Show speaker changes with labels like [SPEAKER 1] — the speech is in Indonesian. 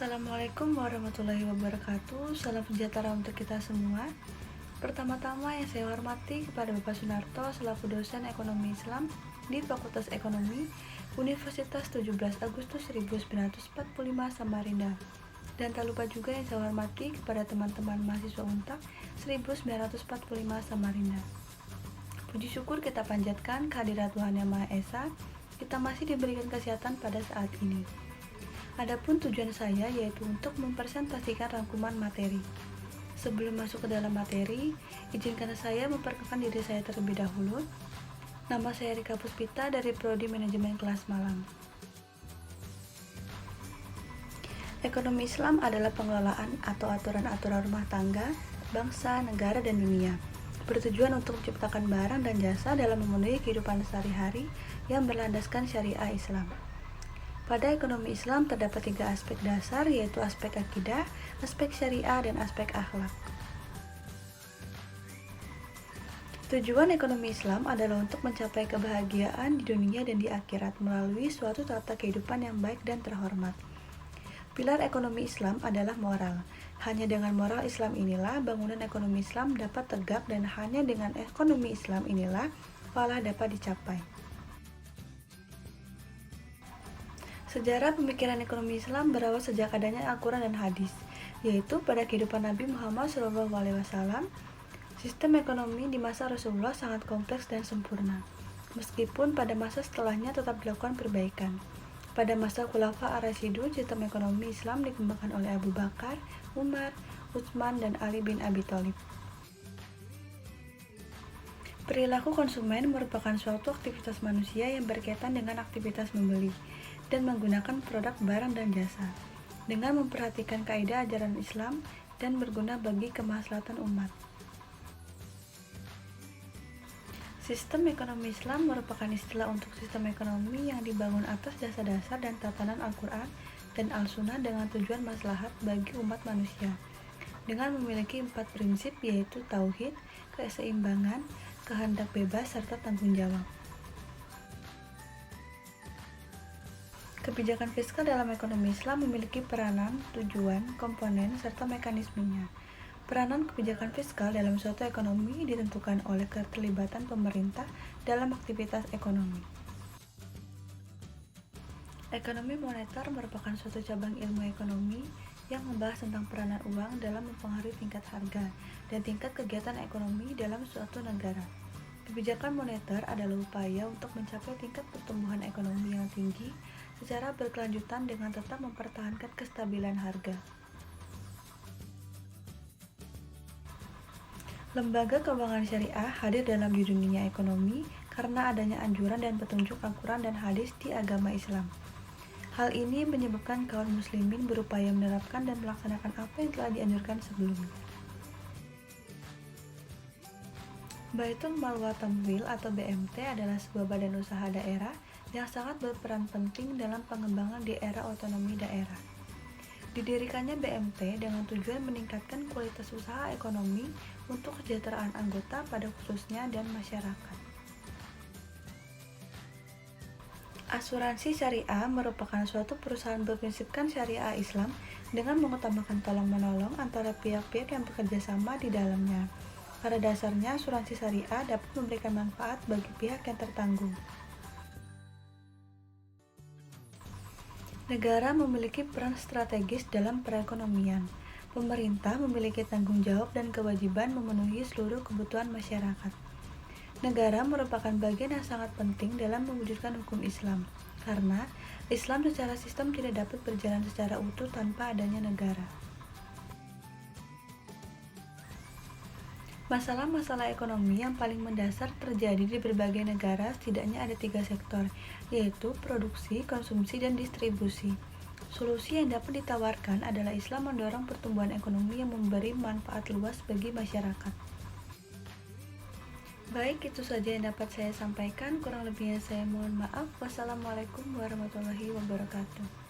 [SPEAKER 1] Assalamualaikum warahmatullahi wabarakatuh. Salam sejahtera untuk kita semua. Pertama-tama yang saya hormati kepada Bapak Sunarto selaku dosen Ekonomi Islam di Fakultas Ekonomi Universitas 17 Agustus 1945 Samarinda. Dan tak lupa juga yang saya hormati kepada teman-teman mahasiswa Untak 1945 Samarinda. Puji syukur kita panjatkan kehadirat Tuhan Yang Maha Esa. Kita masih diberikan kesehatan pada saat ini. Adapun tujuan saya yaitu untuk mempresentasikan rangkuman materi. Sebelum masuk ke dalam materi, izinkan saya memperkenalkan diri saya terlebih dahulu. Nama saya Rika Puspita dari Prodi Manajemen Kelas Malang. Ekonomi Islam adalah pengelolaan atau aturan-aturan rumah tangga, bangsa, negara, dan dunia. Bertujuan untuk menciptakan barang dan jasa dalam memenuhi kehidupan sehari-hari yang berlandaskan syariah Islam. Pada ekonomi Islam terdapat 3 aspek dasar, yaitu aspek akidah, aspek syariah, dan aspek akhlak. Tujuan ekonomi Islam adalah untuk mencapai kebahagiaan di dunia dan di akhirat melalui suatu tata kehidupan yang baik dan terhormat. Pilar ekonomi Islam adalah moral. Hanya dengan moral Islam inilah bangunan ekonomi Islam dapat tegak, dan hanya dengan ekonomi Islam inilah falah dapat dicapai. Sejarah pemikiran ekonomi Islam berawal sejak adanya Al-Quran dan hadis, yaitu pada kehidupan Nabi Muhammad SAW. Sistem ekonomi di masa Rasulullah sangat kompleks dan sempurna, meskipun pada masa setelahnya tetap dilakukan perbaikan. Pada masa Khulafa Ar-Rasyidun, sistem ekonomi Islam dikembangkan oleh Abu Bakar, Umar, Utsman, dan Ali bin Abi Thalib. Perilaku konsumen merupakan suatu aktivitas manusia yang berkaitan dengan aktivitas membeli dan menggunakan produk barang dan jasa, dengan memperhatikan kaidah ajaran Islam dan berguna bagi kemaslahatan umat. Sistem ekonomi Islam merupakan istilah untuk sistem ekonomi yang dibangun atas dasar-dasar dan tatanan Al-Quran dan Al-Sunnah dengan tujuan maslahat bagi umat manusia, dengan memiliki 4 prinsip, yaitu tauhid, keseimbangan, kehendak bebas, serta tanggung jawab. Kebijakan fiskal dalam ekonomi Islam memiliki peranan, tujuan, komponen, serta mekanismenya. Peranan kebijakan fiskal dalam suatu ekonomi ditentukan oleh keterlibatan pemerintah dalam aktivitas ekonomi. Ekonomi moneter merupakan suatu cabang ilmu ekonomi yang membahas tentang peranan uang dalam mempengaruhi tingkat harga dan tingkat kegiatan ekonomi dalam suatu negara. Kebijakan moneter adalah upaya untuk mencapai tingkat pertumbuhan ekonomi yang tinggi secara berkelanjutan dengan tetap mempertahankan kestabilan harga. Lembaga keuangan syariah hadir dalam di dunia ekonomi karena adanya anjuran dan petunjuk Al-Quran dan hadis di agama Islam. Hal ini menyebabkan kaum muslimin berupaya menerapkan dan melaksanakan apa yang telah dianjurkan sebelumnya. Baitul Mal wa Tamwil atau BMT adalah sebuah badan usaha daerah yang sangat berperan penting dalam pengembangan di era otonomi daerah. Didirikannya BMT dengan tujuan meningkatkan kualitas usaha ekonomi untuk kesejahteraan anggota pada khususnya dan masyarakat. Asuransi syariah merupakan suatu perusahaan berprinsipkan syariah Islam dengan mengutamakan tolong-menolong antara pihak-pihak yang bekerja sama di dalamnya. Pada dasarnya, asuransi syariah dapat memberikan manfaat bagi pihak yang tertanggung. Negara memiliki peran strategis dalam perekonomian. Pemerintah memiliki tanggung jawab dan kewajiban memenuhi seluruh kebutuhan masyarakat. Negara merupakan bagian yang sangat penting dalam mewujudkan hukum Islam, karena Islam secara sistem tidak dapat berjalan secara utuh tanpa adanya negara. Masalah-masalah ekonomi yang paling mendasar terjadi di berbagai negara setidaknya ada 3 sektor, yaitu produksi, konsumsi, dan distribusi. Solusi yang dapat ditawarkan adalah Islam mendorong pertumbuhan ekonomi yang memberi manfaat luas bagi masyarakat. Baik, itu saja yang dapat saya sampaikan. Kurang lebihnya saya mohon maaf. Wassalamualaikum warahmatullahi wabarakatuh.